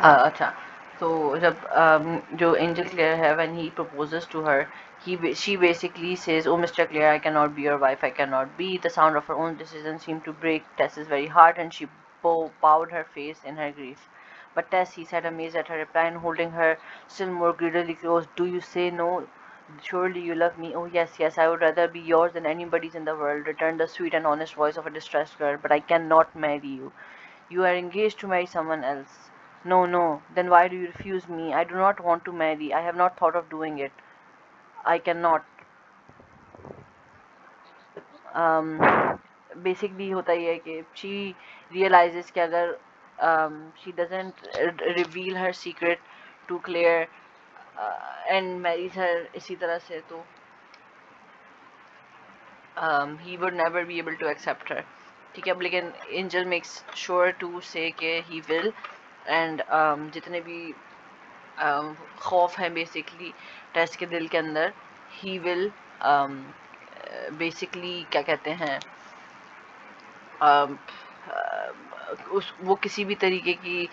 अच्छा, तो जब जो एंजल क्लेयर है, when he proposes to her, she basically says, "Oh, Mr. Clare, I cannot be your wife. I cannot be." The sound of her own decision seemed to break Tess's very heart, and she bowed her face in her grief. But Tess, he said, amazed at her reply and holding her still more greedily close, "Do you say no? Surely you love me." "Oh, yes, yes, I would rather be yours than anybody's in the world," returned the sweet and honest voice of a distressed girl. "But I cannot marry you. You are engaged to marry someone else." "No, no. Then why do you refuse me?" "I do not want to marry. I have not thought of doing it. I cannot." Basically होता ही है कि she realises कि अगर she doesn't reveal her secret to Clare and marries her इसी तरह से, तो he would never be able to accept her. ठीक है, अब लेकिन एंजल मेक्स श्योर टू से कि ही विल, एंड जितने भी खौफ है बेसिकली टेस्ट के दिल के अंदर, ही विल बेसिकली क्या कहते हैं, उस वो किसी भी तरीके की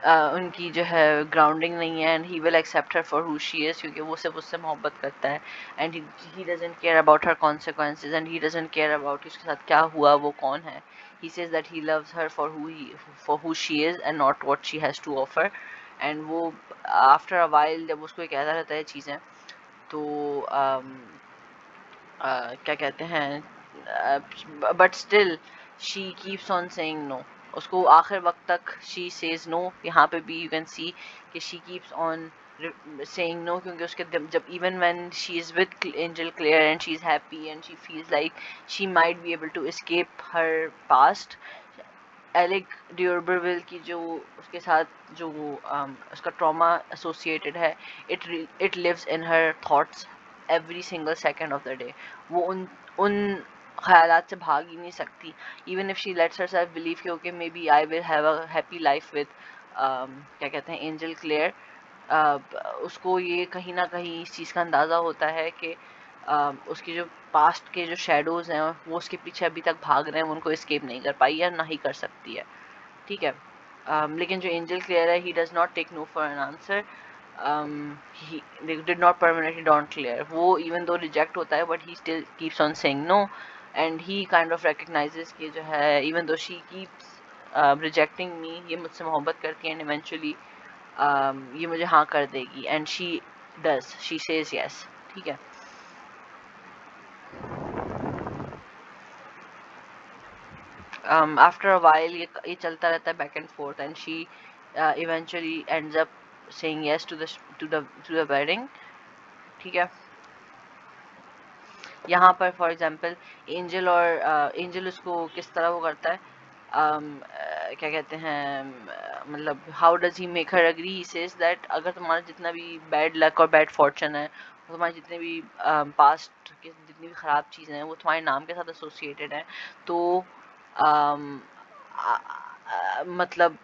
उनकी जो है ग्राउंडिंग नहीं है, and he will accept her for who she is, क्योंकि वो सिर्फ उससे मोहब्बत करता है, and he doesn't care about her consequences, and he doesn't care about उसके साथ क्या हुआ, वो कौन है. He says that he loves her for who she is and not what she has to offer. And वो आफ्टर अ वाइल जब उसको कहता रहता है चीज़ें, तो क्या कहते हैं, but still she keeps on saying no. उसको आखिर वक्त तक शी सेज नो. यहाँ पे भी यू कैन सी कि she keeps on saying no, क्योंकि उसके जब even when she is with Angel Claire and she's happy and she feels like she might be able to escape her past, Alec d'Urberville की जो उसके साथ जो उसका ट्रॉमा एसोसिएटेड है, it lives in her thoughts every single second of the day. वो उन ख्यालात से भाग ही नहीं सकती. Even if she lets herself believe कि okay maybe I will have a happy life with क्या कहते हैं एंजल क्लेयर, उसको ये कहीं ना कहीं इस चीज़ का अंदाज़ा होता है कि उसके जो पास्ट के जो शेडोज़ हैं वो उसके पीछे अभी तक भाग रहे हैं, वो उनको एस्केप नहीं कर पाई है, ना ही कर सकती है. ठीक है, लेकिन जो एंजल क्लियर है, he does not take no for an answer. he did not permanently don't clear. वो even though reject होता है, but he still keeps on saying no, and he kind of recognizes कि जो है even though she keeps rejecting me, ये मुझसे मोहब्बत करती है, and eventually ये मुझे हाँ कर देगी, and she does, she says yes. ठीक है. After a while ये चलता रहता है back and forth, and she eventually ends up saying yes to the wedding. ठीक है. यहाँ पर फॉर एग्जांपल एंजल उसको किस तरह वो करता है, क्या कहते हैं, मतलब how does he make her agree. He says that अगर तुम्हारा जितना भी बैड लक और बैड फॉर्चून है, तुम्हारे जितने भी पास्ट के जितनी भी ख़राब चीज़ें हैं, वो तुम्हारे नाम के साथ एसोसिएटेड हैं, तो मतलब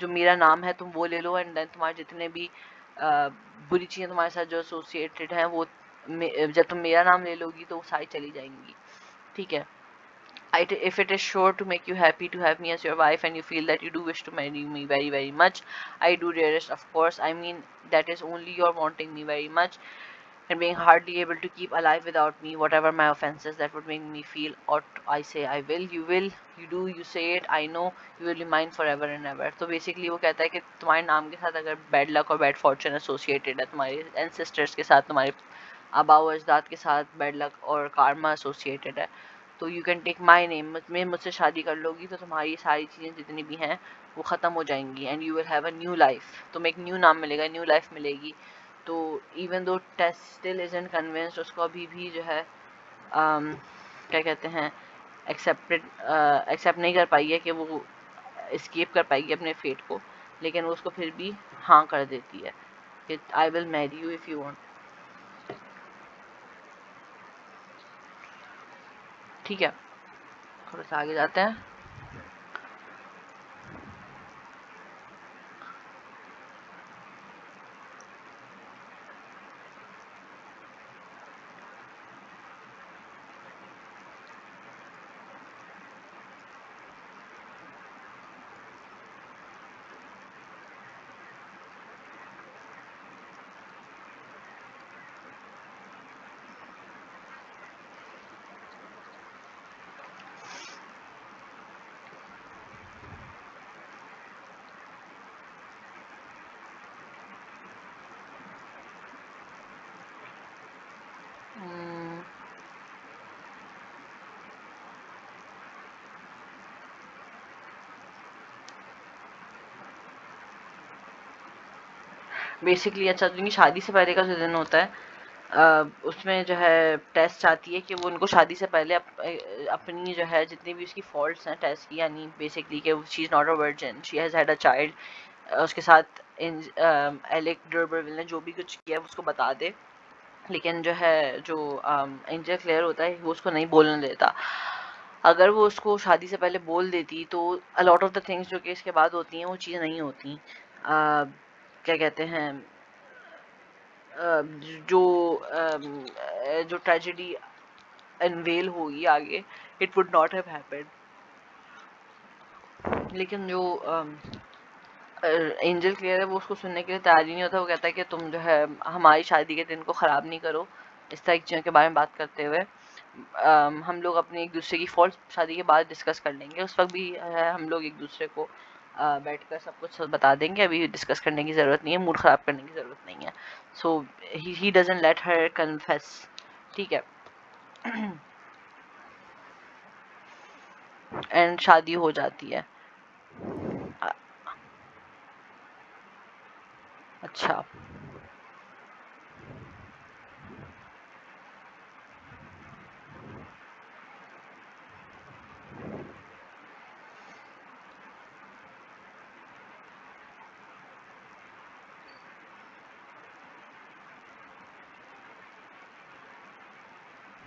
जो मेरा नाम है तुम वो ले लो, एंड देन तुम्हारे जितने भी बुरी चीज़ें तुम्हारे साथ जो एसोसिएटेड हैं, वो जब तुम मेरा नाम ले लोगी तो वो सारी चली जाएंगी. ठीक है. If it is sure to make you happy to have me as your wife, and you feel that you do wish to marry me very very much, I do, dearest, of course. I mean, that is only your wanting me very much and being hardly able to keep alive without me, whatever my offenses that would make me feel, or I say I will, you do, you say it, I know, you will be mine forever and ever. तो basically वो कहता है कि तुम्हारे नाम के साथ अगर बैड लक और बैड फॉर्चून एसोसिएटेड है, तुम्हारे एंसेस्टर्स के साथ, तुम्हारे आबाओ अजदाद के साथ बैड लक और कारमा एसोसिएटेड है, तो you can take my name. मुझसे शादी कर लोगी तो तुम्हारी सारी चीज़ें जितनी भी हैं वो ख़त्म हो जाएंगी, and you will have a new life. तुम्हें एक न्यू नाम मिलेगा, न्यू लाइफ मिलेगी. तो even though test still isn't convinced, उसको अभी भी जो है क्या कहते हैं एक्सेप्ट नहीं कर पाई है कि वो एस्केप कर पाएगी अपने फेट को, लेकिन वो उसको फिर भी हाँ कर देती है कि I will marry you if you want. ठीक है, थोड़ा सा आगे जाते हैं. बेसिकली अच्छा जिनकी शादी से पहले का जो दिन होता है उसमें जो है टेस्ट चाहती है कि वो उनको शादी से पहले अपनी जो है जितनी भी उसकी फॉल्ट्स हैं टेस्ट की, यानी बेसिकली कि she is not a virgin, she has had a child, उसके साथ एलेक डर्बरविल ने जो भी कुछ किया उसको बता दे। लेकिन जो है जो एंजल क्लेयर होता है वो उसको नहीं बोलने देता। अगर वो उसको शादी से पहले बोल देती तो a lot of the things जो कि इसके बाद होती हैं वो चीज़ें नहीं होती। क्या कहते हैं जो जो ट्रेजेडी अनवेल होगी आगे, it would not have happened. लेकिन जो एंजल क्लियर है वो उसको सुनने के लिए तैयार ही नहीं होता। वो कहता है कि तुम जो है हमारी शादी के दिन को ख़राब नहीं करो। इस तरह की चीज़ों के बारे में बात करते हुए हम लोग अपने एक दूसरे की फॉल्ट शादी के बाद डिस्कस कर लेंगे। उस वक्त भी हम लोग एक दूसरे को बैठकर सब कुछ बता देंगे। अभी डिस्कस करने की ज़रूरत नहीं है, मूड ख़राब करने की ज़रूरत नहीं है। So he doesn't let her confess. ठीक है। एंड शादी हो जाती है। अ- अच्छा।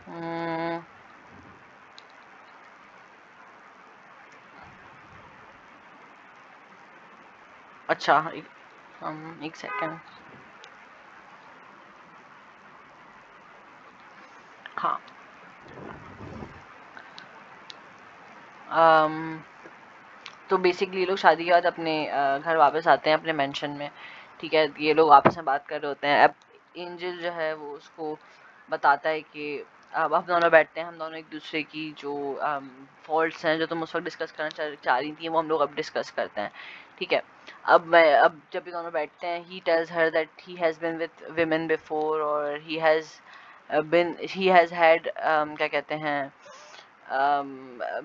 हम्म, अच्छा एक सेकेंड। हाँ। अम, तो बेसिकली ये लोग शादी के बाद अपने घर वापस आते हैं अपने मेंशन में। ठीक है, ये लोग आपस में बात कर रहे होते हैं। अब एंजल जो है वो उसको बताता है कि अब हम दोनों बैठते हैं, हम दोनों एक दूसरे की जो फॉल्ट्स हैं जो तुम उस वक्त डिस्कस करना चाह रही थी वो हम लोग अब डिस्कस करते हैं। ठीक है। अब जब ये दोनों बैठते हैं he tells her that he has been with women before और ही हैज़ हैड क्या कहते हैं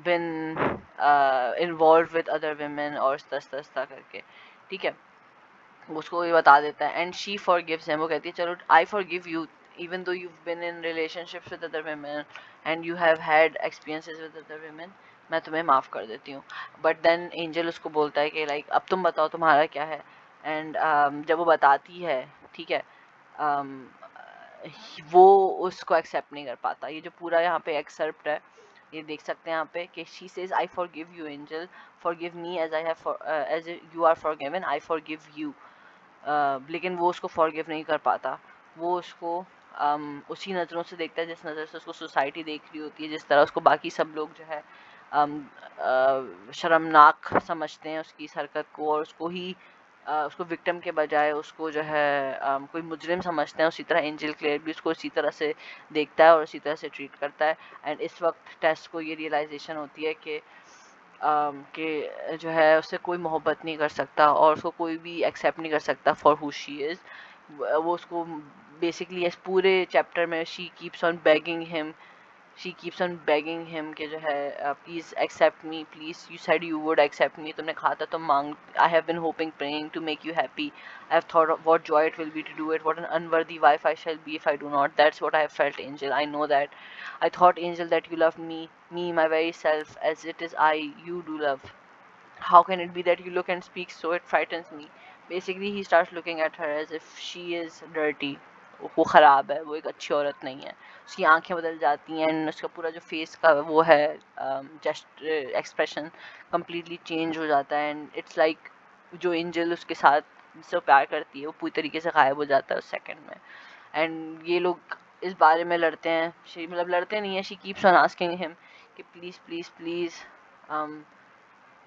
been involved with other women और तस्ता करके। ठीक है, उसको ये बता देता है एंड शी फॉरगिव्स हिम। वो कहती है चलो आई forgive you even though you've been in relationships with other women and you have had experiences with other women, मैं तुम्हें माफ़ कर देती हूँ। बट देन एंजल उसको बोलता है कि लाइक अब तुम बताओ तुम्हारा क्या है। एंड जब वो बताती है, ठीक है, um, वो उसको एक्सेप्ट नहीं कर पाता। ये जो पूरा यहाँ पे एक्सेप्ट है ये देख सकते हैं यहाँ पे कि she says I forgive you Angel, forgive me as I have as you are forgiven, I forgive you. लेकिन वो उसको फॉरगिव नहीं कर पाता। वो उसको उसी नज़रों से देखता है जिस नज़र से उसको सोसाइटी देख रही होती है, जिस तरह उसको बाकी सब लोग जो है शर्मनाक समझते हैं उसकी इस हरकत को और उसको ही उसको विक्टिम के बजाय उसको जो है कोई मुजरिम समझते हैं। उसी तरह एंजल क्लेयर भी उसको इसी तरह से देखता है और इसी तरह से ट्रीट करता है। एंड इस वक्त टेस्ट को ये रियलाइजेशन होती है कि जो है उससे कोई मोहब्बत नहीं कर सकता और उसको कोई भी एक्सेप्ट नहीं कर सकता फॉर हु शी इज़। वो उसको बेसिकली इस पूरे चैप्टर में she keeps on begging him कि जो है please accept me, please you said you would accept me, तुमने कहा था तुम मांग, I have been hoping praying to make you happy, I have thought what joy it will be to do it, what an unworthy wife I shall be if I do not, that's what I have felt Angel, I know that, I thought angel that you love me my very self as it is I you do love, how can it be that you look and speak so it frightens me। Basically he starts looking at her as if she is dirty, वो ख़राब है, वो एक अच्छी औरत नहीं है। उसकी आंखें बदल जाती हैं एंड उसका पूरा जो फेस का वो है जस्ट एक्सप्रेशन कम्प्लीटली चेंज हो जाता है। एंड इट्स लाइक जो एंजल उसके साथ जिससे वो प्यार करती है वो पूरी तरीके से गायब हो जाता है उस सेकंड में। एंड ये लोग इस बारे में लड़ते हैं। मतलब लड़ते नहीं है, she keeps on asking him कि प्लीज़ प्लीज़ प्लीज़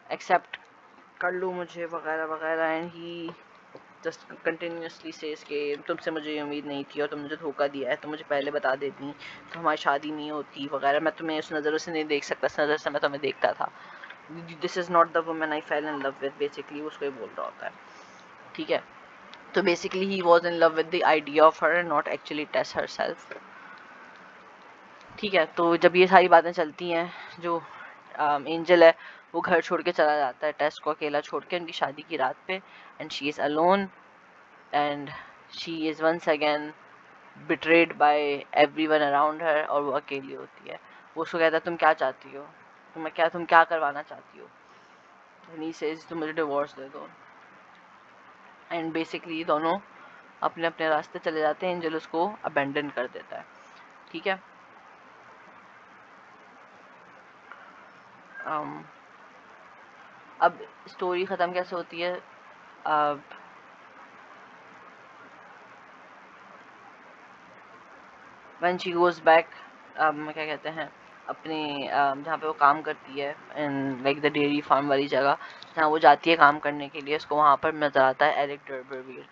एक्सेप्ट कर लो मुझे वगैरह वगैरह। And he just continuously says कि तुमसे मुझे ये उम्मीद नहीं थी और तुम मुझे धोखा दिया है, तो मुझे पहले बता देती तो हमारी शादी नहीं होती वगैरह, मैं तुम्हें उस नज़रों से नहीं देख सकता, इस नज़र से मैं तुम्हें देखता था, this is not the woman I fell in love with, basically उसको ही बोल रहा होता है। ठीक है, तो basically he was in love with the idea of her not actually Tess herself. ठीक है, तो जब ये सारी बातें चलती हैं जो एंजल है वो घर छोड़ के चला जाता है टेस्ट को अकेला छोड़ के उनकी शादी की रात पे। And she is alone and she is once again betrayed by everyone around her, और वो अकेली होती है. वो उसको कहता है तुम क्या चाहती हो, तुम क्या करवाना चाहती हो. And he says तुम मुझे डिवोर्स दे दो. एंड बेसिकली दोनों अपने अपने रास्ते चले जाते हैं. एंजल उसको अबेंडन कर देता है. ठीक है. अब स्टोरी ख़त्म कैसे होती है. अब व्हेन शी गोज बैक, क्या कहते हैं, अपने जहाँ पे वो काम करती है, in like the dairy farm वाली जगह जहाँ वो जाती है काम करने के लिए, उसको वहाँ पर नज़र आता है एलिक डर्बरवील.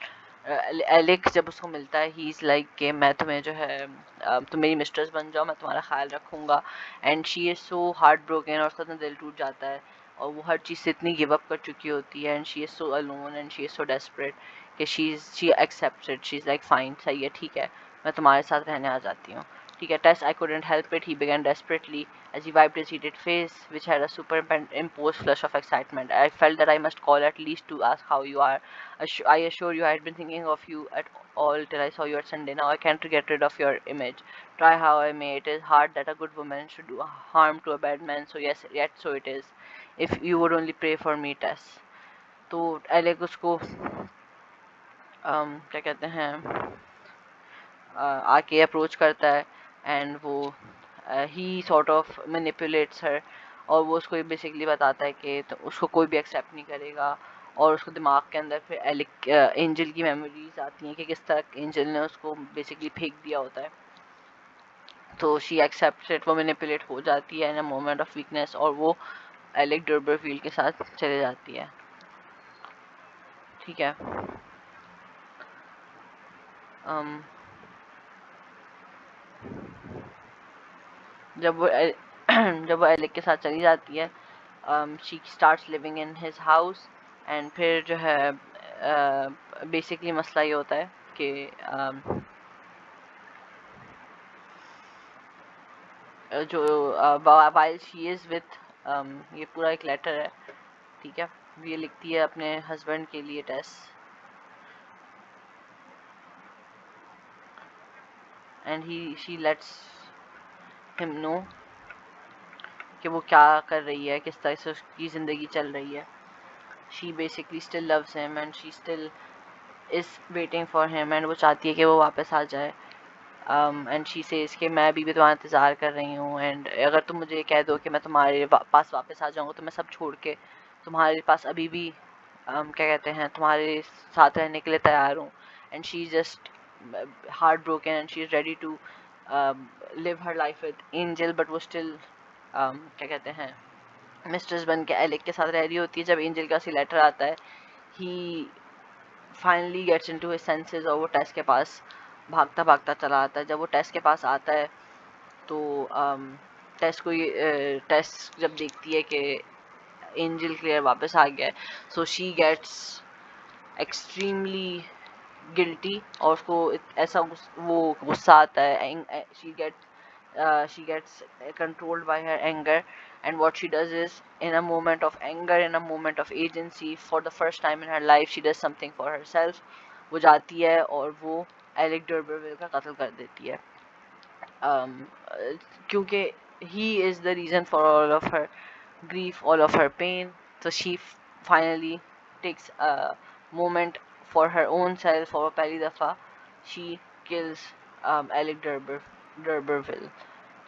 एलिक जब उसको मिलता है, ही इज़ लाइक कि मैं तुम्हें जो है तुम मेरी मिस्ट्रेस बन जाओ, मैं तुम्हारा ख्याल रखूँगा. And she is so heart broken, और उसका इतना दिल टूट जाता है, और वो हर चीज़ से इतनी गिव अप कर चुकी होती है. And she is so alone and she is so desperate कि she accepts it. She is like fine, सही है, ठीक है, मैं तुम्हारे साथ रहने आ जाती हूँ. ठीक है. Tess, I couldn't help it. He began desperately as he wiped his heated face, which had a superimposed flush of excitement. I felt that I must call at least to ask how you are. I assure you I had been thinking of you at all till I saw you at Sunday. Now I can't get rid of your image. Try how I may, it is hard that a good woman should do harm to a bad man. So yes, yet so it is. If you would only pray for me, Tess. तो Alec उसको क्या कहते हैं आके approach करता है. And वो ही sort of manipulates हर, और वो उसको बेसिकली बताता है कि तो उसको कोई भी एक्सेप्ट नहीं करेगा. और उसको दिमाग के अंदर फिर एंजल की मेमोरीज आती हैं कि किस तरह एंजल ने उसको बेसिकली फेंक दिया होता है. तो शी एक्सेप्ट्स इट, वो मैनिपुलेट हो जाती है इन अ मोमेंट ऑफ वीकनेस, और वो एलेक डर्बरफील्ड के साथ चले जाती है. ठीक है. um, जब वो जब वो एलेक के साथ चली जाती है, she starts living in his house. And फिर जो है बेसिकली मसला ये होता है कि जो वाइल शी इज़ विथ, ये पूरा एक लेटर है. ठीक है. ये लिखती है अपने हस्बैंड के लिए Tess. And she lets him know कि वो क्या कर रही है, किस तरह से उसकी ज़िंदगी चल रही है. She basically still loves him and she still is waiting for him, and वो चाहती है कि वो वापस आ जाए. एंड शी सेज कि मैं अभी भी तुम्हारा इंतज़ार कर रही हूँ, एंड अगर तुम मुझे कह दो कि मैं तुम्हारे पास वापस आ जाऊँगा, तो मैं सब छोड़ के तुम्हारे पास अभी भी क्या कहते हैं तुम्हारे साथ रहने के लिए तैयार हूँ. And she just heart broken and she is ready to live her life with Angel. But वो स्टिल क्या कहते हैं मिस्ट्रेस बन के एलेक के साथ रह रही होती है. जब एंजल का सी लेटर आता है, he finally gets into his senses, और वो टेस के पास भागता भागता चला आता है. जब वो टेस के पास आता है, तो टेस को ये टेस जब देखती है कि एंजल क्लियर वापस आ गया है, so she gets extremely guilty, और उसको ऐसा वो गुस्सा आता है. she gets controlled by her anger, and what she does is, in a moment of anger, in a moment of agency, for the first time in her life, she does something for herself. वो जाती है और वो Alec डर्बरविल का कत्ल कर देती है. क्योंकि he is the reason for all of her grief, all of her pain. So she finally takes a moment for her own self, और पहली दफ़ा she kills एलेक डर्बरविल.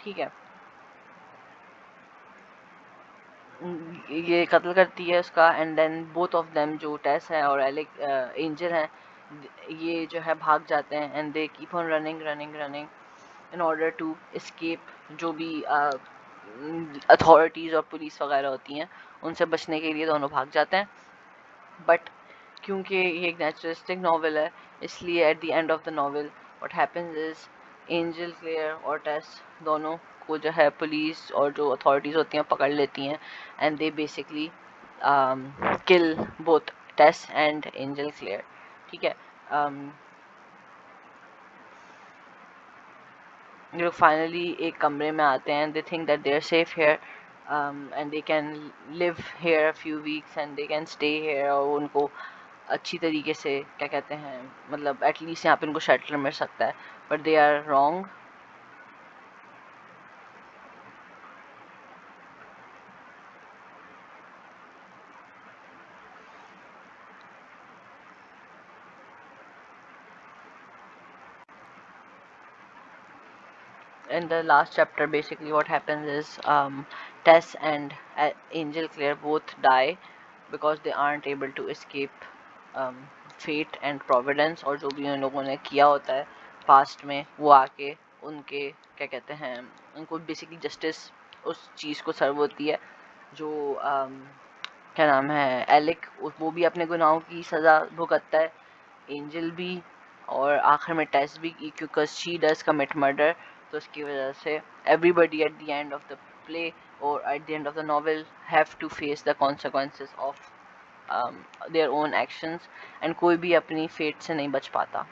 ठीक है. ये कत्ल करती है उसका. And then both of them, जो टेस है और एलेक एंजल हैं, ये जो है भाग जाते हैं. And they keep on running running running in order to escape. जो भी अथॉरिटीज़ और पुलिस वगैरह होती हैं, उनसे बचने के लिए दोनों भाग जाते हैं. बट क्योंकि ये एक नेचुरलिस्टिक नावल है, इसलिए at the end of the novel what happens is, Angel Clare और टेस दोनों को जो है पुलिस और जो अथॉरिटीज़ होती हैं पकड़ लेती हैं. And they basically kill both Tess and Angel Clare. ठीक है. ये लोग फाइनली एक कमरे में आते हैं. They think that they are safe here, and they can live here a few weeks, and they can stay here. और उनको अच्छी तरीके से क्या कहते हैं, मतलब एटलीस्ट यहाँ पे उनको शेल्टर मिल सकता है, but they are wrong. In the last chapter, basically what happens is Tess and Angel Claire both die because they aren't able to escape fate and providence, और जो भी उन लोगों ने किया होता है पास्ट में वो आके उनके क्या कहते हैं, उनको बेसिकली जस्टिस उस चीज़ को सर्व होती है जो क्या नाम है, एलिक, वो भी अपने गुनाहों की सज़ा भुगतता है, एंजल भी, और आखिर में टेस भी, क्योंकि शी डज कमिट मर्डर. तो उसकी वजह से everybody at the end of the play और at the end of the novel have to face the consequences of their own actions, and कोई भी अपनी फेट से नहीं बच पाता.